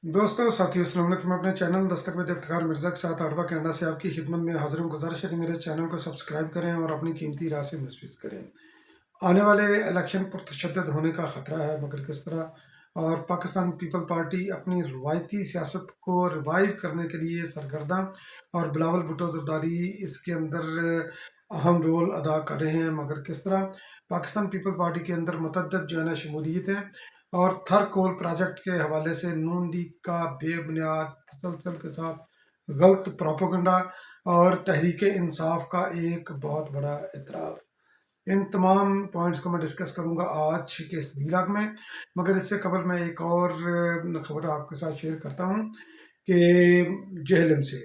दोस्तों साथियों अस्सलाम वालेकुम। मैं अपने चैनल दस्तक में इफ्तिखार मिर्ज़ा के साथ आडवा कनाडा से आपकी खिदमत में हाजिर हूँ। गुजारिश है कि मेरे चैनल को सब्सक्राइब करें और अपनी कीमती राय से मुस्फिद करें। आने वाले इलेक्शन पुरतशद्दद होने का ख़तरा है, मगर किस तरह और पाकिस्तान पीपल पार्टी अपनी रवायती सियासत को रिवाइव करने के लिए सरगर्दा और बिलावल भुट्टो ज़रदारी इसके अंदर अहम रोल अदा कर रहे हैं। मगर किस तरह पाकिस्तान पीपल पार्टी के अंदर मतअद्दद जो है ना शमूलियत है और थर कोल प्रोजेक्ट के हवाले से नून लीग का बेबुनियाद तसलसल के साथ गलत प्रोपोगंडा और तहरीक इंसाफ का एक बहुत बड़ा एतराफ़। इन तमाम पॉइंट्स को मैं डिस्कस करूंगा आज के इस व्लॉग में। मगर इससे कबल मैं एक और खबर आपके साथ शेयर करता हूं कि जेहलम से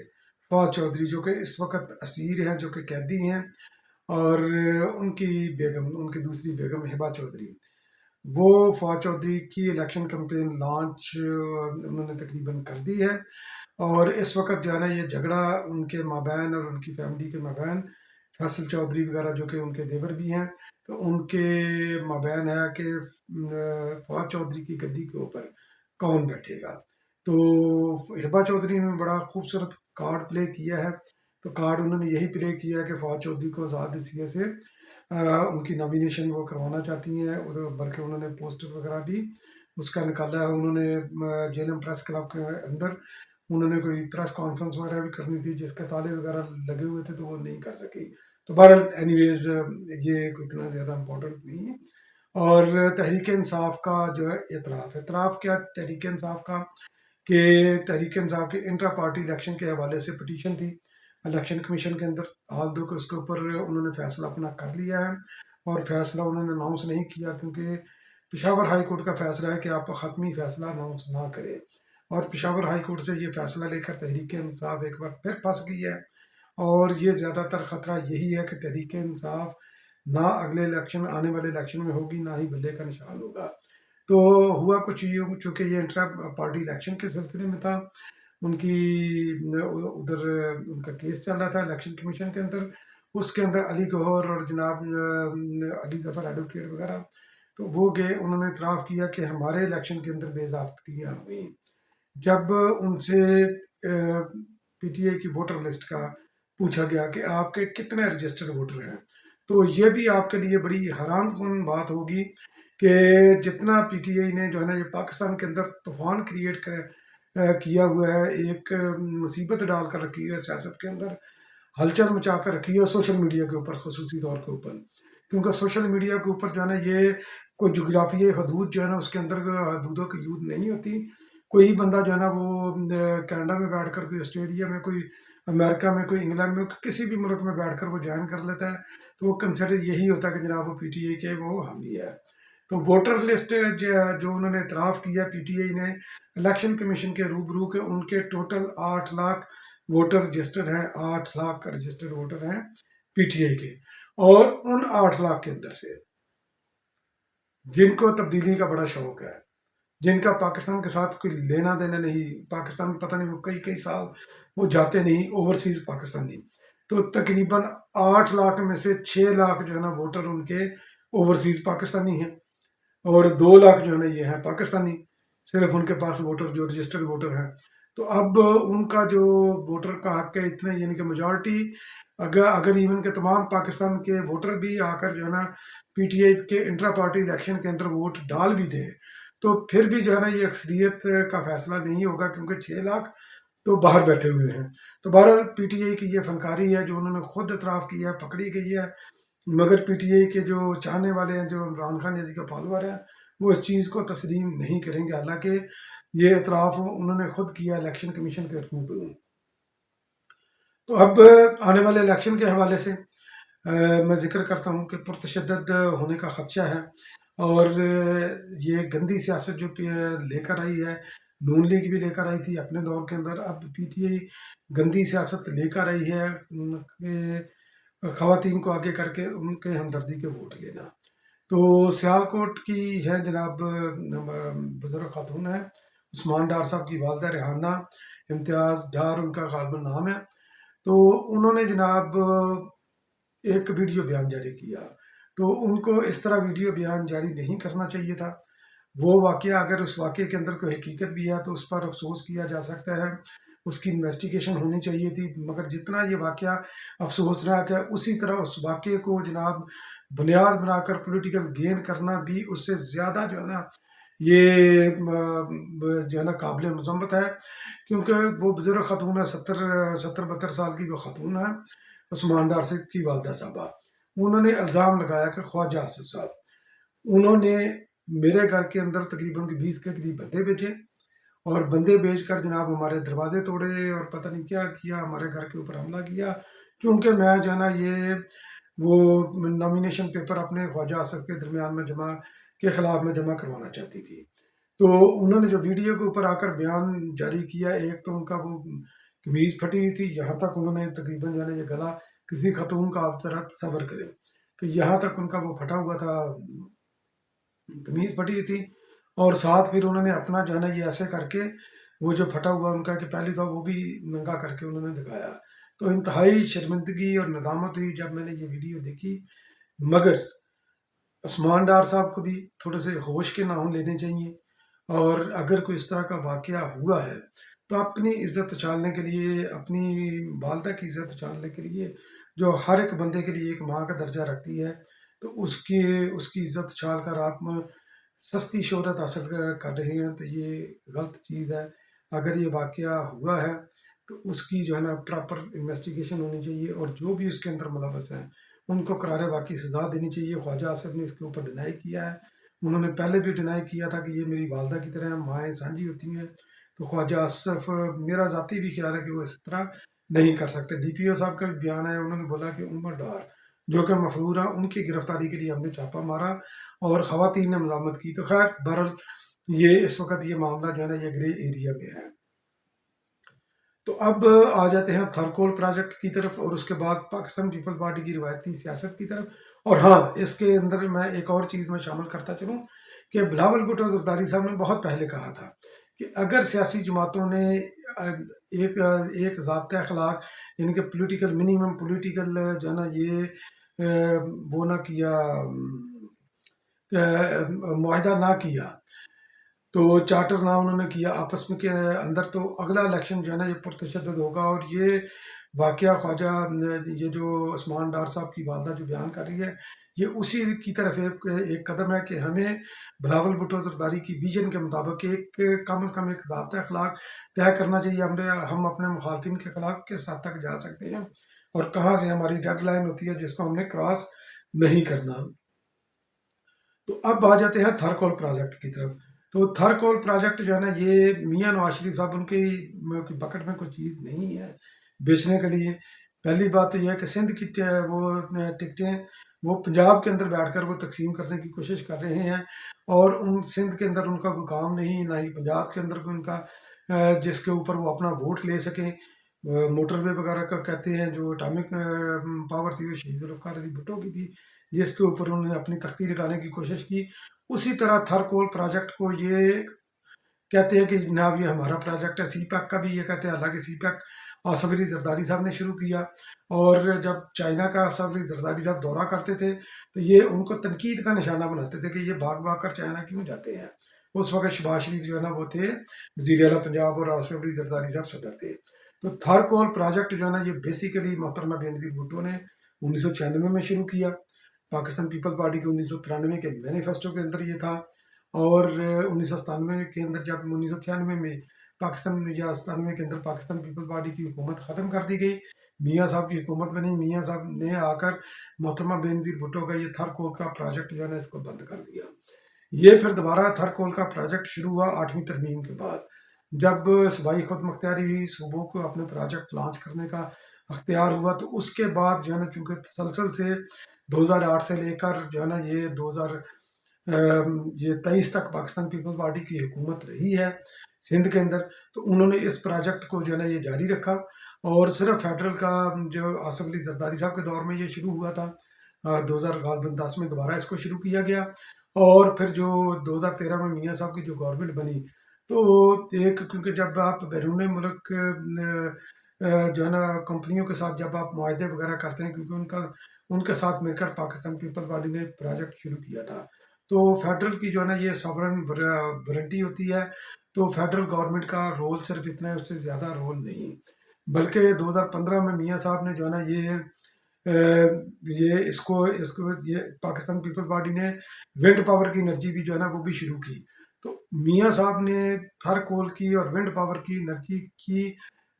फौज चौधरी जो कि इस वक्त असीर हैं, जो कि कैदी हैं, और उनकी बेगम, उनकी दूसरी बेगम हिबा चौधरी, वो फवाद चौधरी की इलेक्शन कैंपेन लॉन्च उन्होंने तकरीबन कर दी है। और इस वक्त जो है ना ये झगड़ा उनके माबैन और उनकी फैमिली के माबैन, फैसल चौधरी वगैरह जो कि उनके देवर भी हैं, तो उनके माबैन है कि फवाद चौधरी की गद्दी के ऊपर कौन बैठेगा। तो हिबा चौधरी ने बड़ा खूबसूरत कार्ड प्ले किया है। तो कार्ड उन्होंने यही प्ले किया कि फवाद चौधरी को आज़ाद सीए से उनकी नॉमिनेशन वो करवाना चाहती हैं, और बल्कि उन्होंने पोस्टर वगैरह भी उसका निकाला है। उन्होंने जेएलएम प्रेस क्लब के अंदर उन्होंने कोई प्रेस कॉन्फ्रेंस वगैरह भी करनी थी, जिसके ताले वगैरह लगे हुए थे, तो वो नहीं कर सकी। तो बहरहाल एनीवेज ये कोई इतना ज़्यादा इम्पोर्टेंट नहीं है। और तहरीक इंसाफ का जो है एतराफ़ क्या तहरीक इंसाफ का, कि तहरीक इंसाफ के इंट्रा पार्टी इलेक्शन के हवाले से पटिशन थी इलेक्शन कमीशन के अंदर। हाल दो के उसके ऊपर उन्होंने फैसला अपना कर लिया है, और फैसला उन्होंने अनाउंस नहीं किया, क्योंकि पेशावर हाई कोर्ट का फैसला है कि आप ख़त्मी फैसला अनाउंस ना करें। और पेशावर हाई कोर्ट से ये फैसला लेकर तहरीक इंसाफ एक बार फिर फंस गई है। और ये ज़्यादातर ख़तरा यही है कि तहरीक इंसाफ ना अगले इलेक्शन में, आने वाले इलेक्शन में होगी, ना ही बल्ले का निशान होगा। तो हुआ कुछ ये, चूँकि ये इंट्रा पार्टी इलेक्शन के सिलसिले में था, उनकी उधर उनका केस चल रहा था इलेक्शन कमीशन के अंदर। उसके अंदर अली गौहर और जनाब अली जफ़र एडवोकेट वगैरह, तो वो गए, उन्होंने इतराफ़ किया कि हमारे इलेक्शन के अंदर बेज़ाब्तियाँ हुई। जब उनसे पीटीआई की वोटर लिस्ट का पूछा गया कि आपके कितने रजिस्टर्ड वोटर हैं, तो ये भी आपके लिए बड़ी हैरान कुन बात होगी कि जितना पीटीआई ने जो है ना ये पाकिस्तान के अंदर तूफान क्रिएट किया हुआ है, एक मुसीबत डाल कर रखी है सियासत के अंदर, हलचल मचा कर रखी है सोशल मीडिया के ऊपर, खसूसी तौर के ऊपर। क्योंकि सोशल मीडिया के ऊपर जो है ना ये कोई जोग्राफियाई हदूद जो है ना उसके अंदर हदूदों की यूद नहीं होती। कोई बंदा जो है ना वो कनाडा में बैठ कर, कोई ऑस्ट्रेलिया में, कोई अमेरिका में, कोई इंग्लैंड में, किसी भी मुल्क में बैठ कर वो ज्वाइन कर लेता है, तो वो कंसिडर यही होता है कि जनाब वो पीटीआई के वो हामी है। तो वोटर लिस्ट जो उन्होंने इतराफ़ किया पीटीआई ने इलेक्शन कमीशन के रूबरू के, उनके टोटल 8 लाख वोटर रजिस्टर्ड हैं, 8 लाख रजिस्टर्ड वोटर हैं पीटीआई के। और उन 8 लाख के अंदर से जिनको तब्दीली का बड़ा शौक है, जिनका पाकिस्तान के साथ कोई लेना देना नहीं, पाकिस्तान पता नहीं वो कई कई साल वो जाते नहीं ओवरसीज पाकिस्तानी, तो तकरीबन 8 लाख में से 6 लाख जो है ना वोटर उनके ओवरसीज पाकिस्तानी हैं, और 2 लाख जो है ना ये हैं पाकिस्तानी, सिर्फ उनके पास वोटर जो रजिस्टर्ड वोटर हैं। तो अब उनका जो वोटर का हक है इतने, यानी कि मेजॉरिटी, अगर अगर इवन के तमाम पाकिस्तान के वोटर भी आकर जो है ना पीटीआई के इंट्रा पार्टी इलेक्शन के अंदर वोट डाल भी दें, तो फिर भी जो है ना ये अक्सरियत का फैसला नहीं होगा, क्योंकि 6 लाख तो बाहर बैठे हुए हैं। तो बहरहाल पीटीआई की ये फनकारी है जो उन्होंने खुद इतराफ़ किया, पकड़ी गई है। मगर पीटीआई के जो चाहने वाले हैं, जो इमरान खान जी के फॉलोअर हैं, वो इस चीज़ को तस्लीम नहीं करेंगे, हालांकि ये इतराफ़ उन्होंने खुद किया इलेक्शन कमीशन के रूबरू। तो अब आने वाले इलेक्शन के हवाले से मैं ज़िक्र करता हूँ कि पुरतशद्दद होने का ख़दशा है। और ये गंदी सियासत जो लेकर आई है, नून लीग भी लेकर आई थी अपने दौर के अंदर, अब पीटीआई गंदी सियासत लेकर आई है कि ख़वातीन को आगे करके उनके हमदर्दी के वोट लेना। तो सियालकोट की है जनाब बुज़ुर्ग खातून है, उस्मान डार साहब की वालदा रेहाना इम्तियाज़ डार उनका ग़ालिबन नाम है। तो उन्होंने जनाब एक वीडियो बयान जारी किया। तो उनको इस तरह वीडियो बयान जारी नहीं करना चाहिए था। وہ واقعہ اگر اس واقعے کے اندر کوئی حقیقت بھی ہے تو اس پر افسوس کیا جا سکتا ہے، اس کی انویسٹیگیشن ہونی چاہیے تھی، مگر جتنا یہ واقعہ افسوسناک ہے اسی طرح اس واقعے کو جناب بنیاد بنا کر پولیٹیکل گین کرنا بھی اس سے زیادہ جو ہے نا یہ جو ہے نا قابل مذمت ہے، کیونکہ وہ بزرگ خاتون ہے، 72 کی وہ خاتون ہے، عثمان ڈار صاحب کی والدہ صاحبہ، انہوں نے الزام لگایا کہ خواجہ آصف صاحب انہوں نے میرے گھر کے اندر تقریباً 20 کے قریب بندے بھیجے، اور بندے بھیج کر جناب ہمارے دروازے توڑے اور پتہ نہیں کیا کیا، ہمارے گھر کے اوپر حملہ کیا، چونکہ میں جو ہے نا یہ وہ نامینیشن پیپر اپنے خواجہ آصف کے درمیان میں جمع کے خلاف میں جمع کروانا چاہتی تھی۔ تو انہوں نے جو ویڈیو کے اوپر آ کر بیان جاری کیا، ایک تو ان کا وہ قمیض پھٹی ہوئی تھی، یہاں تک انہوں نے تقریباً جو ہے نا یہ گلا کسی خاتون کا آپ ذرا تصور کریں کہ یہاں تک ان کا وہ پھٹا ہوا تھا، قمیض پھٹی ہوئی تھی، اور ساتھ پھر انہوں نے اپنا جو ہے نا یہ ایسے کر کے وہ جو پھٹا ہوا ان کا کہ پہلی تو وہ بھی ننگا کر کے انہوں نے دکھایا، تو انتہائی شرمندگی اور ندامت ہوئی جب میں نے یہ ویڈیو دیکھی۔ مگر عثمان ڈار صاحب کو بھی تھوڑے سے ہوش کے ناخن لینے چاہیے، اور اگر کوئی اس طرح کا واقعہ ہوا ہے تو اپنی عزت اچھالنے کے لیے، اپنی والدہ کی عزت اچھالنے کے لیے، جو ہر ایک بندے کے لیے ایک ماں کا درجہ رکھتی ہے، تو اس کی عزت اچھال کر آپ سستی شہرت حاصل کر رہے ہیں تو یہ غلط چیز ہے۔ اگر یہ واقعہ ہوا ہے تو اس کی جو ہے نا پراپر انویسٹیگیشن ہونی چاہیے، اور جو بھی اس کے اندر ملوث ہیں ان کو قرار واقعی سزا دینی چاہیے۔ خواجہ آصف نے اس کے اوپر ڈینائی کیا ہے، انہوں نے پہلے بھی ڈینائی کیا تھا کہ یہ میری والدہ کی طرح مائیں سانجھی ہوتی ہیں، تو خواجہ آصف میرا ذاتی بھی خیال ہے کہ وہ اس طرح نہیں کر سکتے۔ ڈی پی او صاحب کا بھی بیان ہے، انہوں نے بولا کہ عمر ڈار جو کہ مفرور ہیں ان کی گرفتاری کے لیے ہم نے چھاپا مارا اور خواتین نے مزاحمت کی، تو خیر بہرحال یہ اس وقت یہ معاملہ جو ہے نا یہ گرے ایریا میں ہے۔ تو اب آ جاتے ہیں تھرکول پروجیکٹ کی طرف، اور اس کے بعد پاکستان پیپل پارٹی کی روایتی سیاست کی طرف۔ اور ہاں، اس کے اندر میں ایک اور چیز میں شامل کرتا چلوں کہ بلاول بھٹو زرداری صاحب نے بہت پہلے کہا تھا کہ اگر سیاسی جماعتوں نے ایک ضابطۂ اخلاق یعنی کہ پولیٹیکل منیمم پولیٹیکل جو ہے نا یہ وہ نہ کیا، معاہدہ نہ کیا، تو چارٹر نہ انہوں نے کیا آپس میں کے اندر، تو اگلا الیکشن جو ہے نا یہ پرتشدد ہوگا۔ اور یہ واقعہ خواجہ یہ جو عثمان ڈار صاحب کی والدہ جو بیان کر رہی ہے، یہ اسی کی طرف ایک قدم ہے کہ ہمیں بلاول بھٹو زرداری کی ویژن کے مطابق ایک کم از کم ایک ضابطۂ اخلاق طے کرنا چاہیے، ہم اپنے مخالفین کے خلاف کس حد تک جا سکتے ہیں اور کہاں سے ہماری ڈیڈ لائن ہوتی ہے جس کو ہم نے کراس نہیں کرنا۔ تو اب آ جاتے ہیں تھرکول پروجیکٹ کی طرف۔ تو تھرکول پروجیکٹ جو ہے نا یہ میاں نواز شریف صاحب ان کی بکٹ میں کوئی چیز نہیں ہے بیچنے کے لیے۔ پہلی بات تو یہ ہے کہ سندھ کی وہ ٹکٹیں وہ پنجاب کے اندر بیٹھ کر وہ تقسیم کرنے کی کوشش کر رہے ہیں، اور ان سندھ کے اندر ان کا کوئی کام نہیں، نہ ہی پنجاب کے اندر کوئی ان کا جس کے اوپر وہ اپنا ووٹ لے سکیں۔ موٹر وے وغیرہ کا کہتے ہیں، جو اٹامک پاور تھی وہ شہید ذوالفقار علی بھٹو کی تھی، جس کے اوپر انہوں نے اپنی تختی لگانے کی کوشش کی۔ اسی طرح تھرکول پروجیکٹ کو یہ کہتے ہیں کہ جناب یہ ہمارا پروجیکٹ ہے، سی پیک کا بھی یہ کہتے ہیں، حالانکہ سی پیک آصف علی زرداری صاحب نے شروع کیا، اور جب چائنا کا آصف علی زرداری صاحب دورہ کرتے تھے تو یہ ان کو تنقید کا نشانہ بناتے تھے کہ یہ بھاگ بھاگ کر چائنا کیوں جاتے ہیں۔ اس وقت شہباز شریف جو ہے نا وہ تھے وزیر اعلیٰ پنجاب، اور آصف علی زرداری صاحب صدر تھے۔ تو تھرکول پروجیکٹ جو ہے نا یہ بیسیکلی محترمہ بینظیر بھٹو نے 1996 میں شروع کیا، پاکستان پیپل پارٹی کے 1993 کے مینیفیسٹو کے اندر یہ تھا، اور 1997 کے اندر جب 1996 میں پاکستان یا 97 کے اندر پاکستان پیپل پارٹی کی حکومت ختم کر دی گئی، میاں صاحب کی حکومت میں نہیں، میاں صاحب نے آ کر محترمہ بینظیر بھٹو کا یہ تھرکول کا پروجیکٹ جو ہے نا اس کو بند کر دیا۔ یہ پھر دوبارہ تھرکول کا پروجیکٹ شروع ہوا 8ویں ترمیم کے بعد، جب صوبائی خود مختاری ہوئی، صوبوں کو اپنے پروجیکٹ لانچ کرنے کا اختیار ہوا، تو اس کے بعد جو ہے نا چونکہ تسلسل سے 2008 سے لے کر جو ہے نا یہ 2023 تک پاکستان پیپل پارٹی کی حکومت رہی ہے سندھ کے اندر، تو انہوں نے اس پروجیکٹ کو جو ہے نا یہ جاری رکھا، اور صرف فیڈرل کا جو آصف علی زرداری صاحب کے دور میں یہ شروع ہوا تھا، 2010 میں دوبارہ اس کو شروع کیا گیا، اور پھر جو 2013 میں میاں صاحب کی جو گورنمنٹ بنی، تو ایک کیونکہ جب آپ بیرون ملک جو ہے نا کمپنیوں کے ساتھ جب آپ معاہدے وغیرہ کرتے ہیں، کیونکہ ان کے ساتھ مل کر پاکستان پیپل پارٹی نے پروجیکٹ شروع کیا تھا، تو फेडरल की जो है ना ये सॉवरन वारंटी होती है। तो फेडरल गवर्नमेंट का रोल सिर्फ इतना है, उससे ज़्यादा रोल नहीं। बल्कि 2015 में मियाँ साहब ने जो है ना ये इसको ये पाकिस्तान पीपल्स पार्टी ने विंड पावर की एनर्जी भी जो है ना वो भी शुरू की। तो मियाँ साहब ने थर कोल की और विंड पावर की एनर्जी की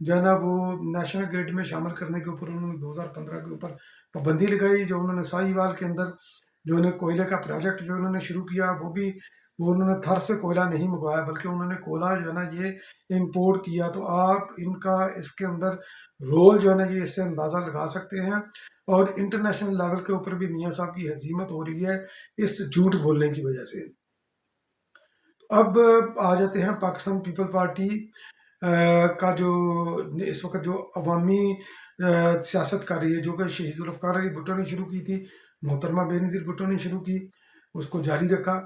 जो है ना वो नेशनल ग्रिड में शामिल करने के ऊपर उन्होंने 2015 के ऊपर पाबंदी लगाई। जो उन्होंने साहिवाल के अंदर जो उन्हें कोयले का प्रोजेक्ट जो उन्होंने शुरू किया वो उन्होंने थर से कोयला नहीं मंगवाया, बल्कि उन्होंने कोयला जो है ना ये इम्पोर्ट किया। तो आप इनका इसके अंदर रोल जो है ना ये इससे अंदाज़ा लगा सकते हैं। और इंटरनेशनल लेवल के ऊपर भी मियाँ साहब की हजीमत हो रही है इस झूठ बोलने की वजह से। अब आ जाते हैं पाकिस्तान पीपल पार्टी का जो इस वक्त जो अवामी सियासत कर रही है, जो कि शहीद जुल्फ़िकार अली भुट्टो ने शुरू की थी, मोहतरमा बेनज़ीर भुट्टो ने शुरू की, उसको जारी रखा।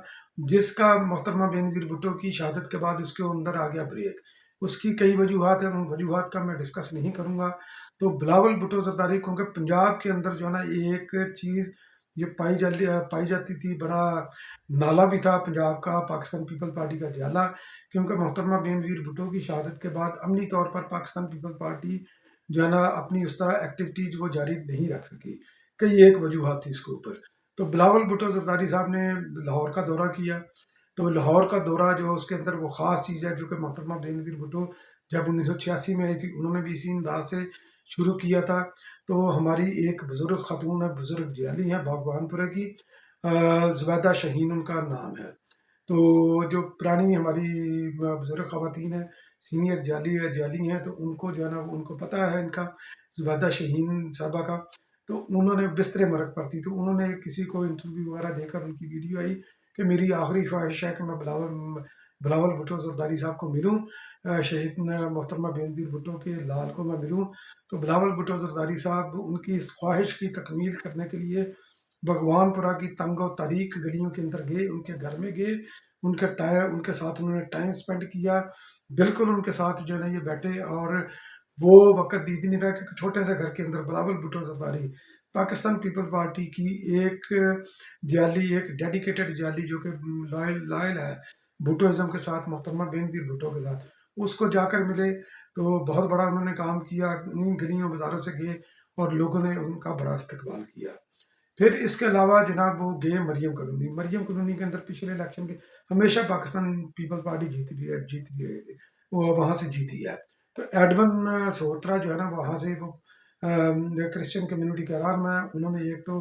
जिसका मोहतरमा बेनज़ीर भुट्टो की शहादत के बाद उसके अंदर आ गया ब्रेक। उसकी कई वजूहत हैं, उन वजूहत का मैं डिस्कस नहीं करूँगा। तो बिलावल भुट्टो ज़रदारी, क्योंकि पंजाब के अंदर जो है ना एक चीज़ ये पाई जाती थी, बड़ा नाला भी था पंजाब का पाकिस्तान पीपल पार्टी का जाला। क्योंकि मोहतरमा बेनज़ीर भुट्टो की शहादत के बाद अमली तौर पर पाकिस्तान पीपल पार्टी जो है ना अपनी उस तरह एक्टिविटीज वो जारी नहीं रख सकी। कई एक वजूहत थी इसके ऊपर। तो बिलावल भुट्टो ज़रदारी साहब ने लाहौर का दौरा किया। तो लाहौर का दौरा जो उसके अंदर वो ख़ास चीज़ है, जो कि मोहतरमा बेनज़ीर भुट्टो जब 1986 में आई थी उन्होंने भी इसी अंदाज से शुरू किया था। तो हमारी एक बुज़ुर्ग खातून है, बुज़ुर्ग जियाली हैं बागबानपुरा की, ज़ुबैदा शाहीन उनका नाम है। तो जो पुरानी हमारी बुज़ुर्ग ख़वातीन हैं, सीनियर जाली हैं, तो उनको जो है ना उनको पता है इनका ज़ुबैदा शाहीन साहबा का। तो उन्होंने बिस्तरे मरग पर थी, तो उन्होंने किसी को इंटरव्यू वगैरह देकर उनकी वीडियो आई कि मेरी आखिरी ख्वाहिश है कि मैं बिलावल भुट्टो ज़रदारी साहब को मिलूँ, शहीद मोहतरमा बेनज़ीर भुट्टो के लाल को मैं मिलूँ। तो बिलावल भुट्टो ज़रदारी साहब उनकी इस ख्वाहिश की तकमील करने के लिए भगवानपुरा की तंग और तारीक गलियों के अंदर गए, उनके घर में गए, उनके साथ उन्होंने टाइम स्पेंड किया। बिल्कुल उनके साथ जो है ना ये बैठे, और वो वक्त दीदी नहीं था कि छोटे से घर के अंदर बिलावल भुट्टो ज़रदारी पाकिस्तान पीपल्स पार्टी की एक एक डेडिकेटेड जाली जो कि लॉयल है भुट्टोइज्म के साथ, मोहतरमा बेनज़ीर भुट्टो के साथ, उसको जाकर मिले। तो बहुत बड़ा उन्होंने काम किया, उन्हीं गलियों बाज़ारों से गए और लोगों ने उनका बड़ा इस्तकबाल किया। फिर इसके अलावा जनाब वो गए मरियम कॉलोनी के अंदर पिछले इलेक्शन के हमेशा पाकिस्तान पीपल्स पार्टी जीत रही है, वो वहाँ से जीती है। तो एडवन सोत्रा जो है ना वहाँ से वो क्रिश्चियन कम्युनिटी के अरार में उन्होंने एक तो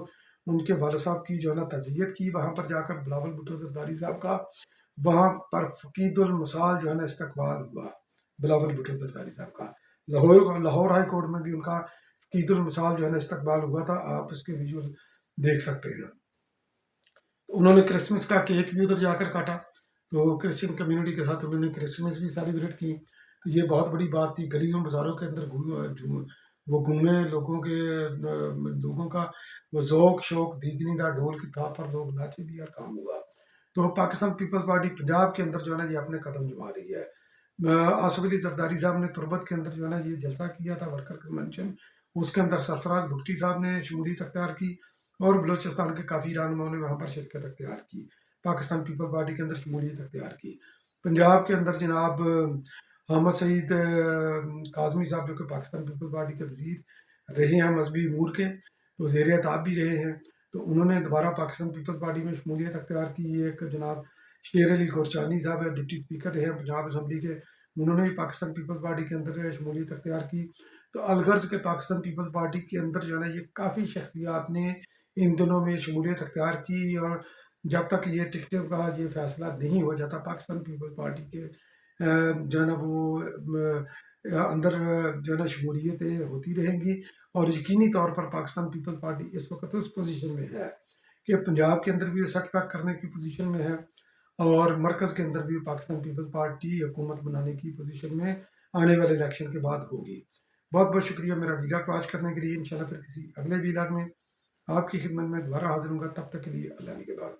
उनके वाले साहब की जो है ना तज़ियत की वहाँ पर जाकर बिलावल भुट्टो ज़रदारी साहब का, वहाँ पर फ़कीदुल मसाल जो है ना इस्तकबाल हुआ बिलावल भुट्टो ज़रदारी साहब का। लाहौर हाई कोर्ट में भी उनका फ़कीदुल मसाल जो है ना इस्तकबाल हुआ था, आप उसके विजुअल देख सकते हैं। तो उन्होंने क्रिसमस का केक भी उधर जाकर काटा, तो क्रिश्चियन कम्युनिटी के साथ उन्होंने क्रिसमस भी सेलिब्रेट की। तो ये बहुत बड़ी बात थी, गलियों बाज़ारों के अंदर वो घूमे, लोगों का वो ज़ौक शौक दीदनी था, ढोल की थाप पर लोग नाचे भी और काम हुआ। तो पाकिस्तान पीपल्स पार्टी पंजाब के अंदर जो है ना ये अपने कदम जमा रही है। आसिफ अली जरदारी साहब ने तुरबत के अंदर जो है ना ये जलसा किया था वर्कर कन्वेंशन, उसके अंदर सरफराज भुगटी साहब ने शमूलियत अख्तियार की और बलोचिस्तान के काफ़ी रहनुमाओं ने वहाँ पर शिरकत अख्तियार की, पाकिस्तान पीपल पार्टी के अंदर शमूलियत अख्तियार की। पंजाब के अंदर जनाब अहमद सईद काज़मी साहब जो कि पाकिस्तान पीपल पार्टी के वज़ीर रहे हैं मजहबी अमूर के, तो ज़ेर ताब भी रहे हैं। तो उन्होंने दोबारा पाकिस्तान पीपल पार्टी में शमूलियत अख्तियार की। एक जनाब शेर अली गोरचानी साहब है, डिप्टी स्पीकर रहे हैं पंजाब असम्बली के, उन्होंने भी पाकिस्तान पीपल पार्टी के अंदर शमूलियत अख्तियार की। तो अलगर्ज के पाकिस्तान पीपल पार्टी के अंदर जो है ना ये काफ़ी शख्सियात ने इन दिनों में शमूलियत अख्तियार की, और जब तक ये टिकटों का ये फैसला नहीं हो जाता पाकिस्तान पीपल पार्टी के जो है ना वो अंदर जो है ना शमूलियतें होती रहेंगी। और यकीनी तौर पर पाकिस्तान पीपल पार्टी इस वक्त उस पोजीशन में है कि पंजाब के अंदर भी सेट बैक करने की पोजीशन में है, और मरकज़ के अंदर भी पाकिस्तान पीपल पार्टी हुकूमत बनाने की पोजीशन में आने वाले इलेक्शन के बाद होगी। बहुत बहुत शुक्रिया मेरा वीडियो को वॉच करने के लिए। इंशाल्लाह फिर किसी अगले वीडियो में आपकी खिदमत में दोबारा हाजिर होऊंगा। तब तक के लिए अल्लाह निगहबान।